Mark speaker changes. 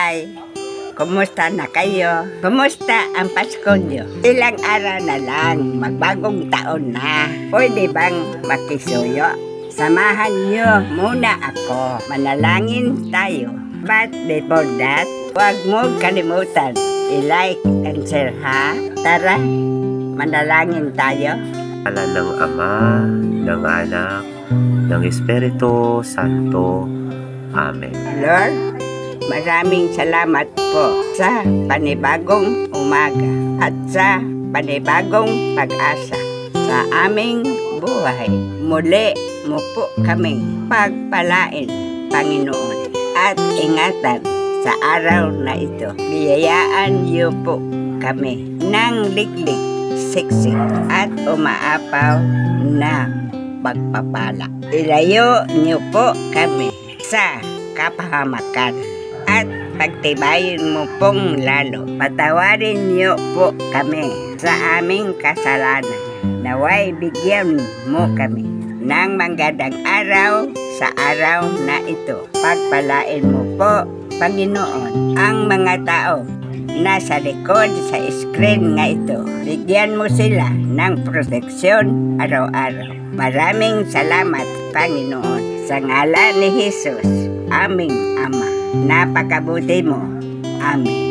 Speaker 1: Hi! Kumusta na kayo? Kumusta ang Pasko nyo? Ilang araw na lang, magbagong taon na. Pwede bang makisuyo? Samahan nyo muna ako. Manalangin tayo. But before that, huwag mo kalimutan i-like and share ha. Tara, manalangin tayo.
Speaker 2: Ngalan ng Ama, ng Anak, ng Espiritu Santo. Amen.
Speaker 1: Lord, maraming salamat po sa panibagong umaga at sa panibagong pag-asa sa aming buhay. Muli mo po kami pagpalain, Panginoon, at ingatan sa araw na ito. Biyayaan niyo po kami ng liglig, siksik at umaapaw na pagpapala. Ilayo niyo po kami sa kapahamakan at pagtibayin mo pong lalo. Patawarin niyo po kami sa aming kasalanan. Naway bigyan mo kami ng magandang araw sa araw na ito. Pagpalain mo po, Panginoon, ang mga tao nasa likod sa screen nga ito. Bigyan mo sila ng proteksyon araw-araw. Maraming salamat, Panginoon. Sa ngalan ni Jesus, aming Ama. Napakabuti mo. Amen.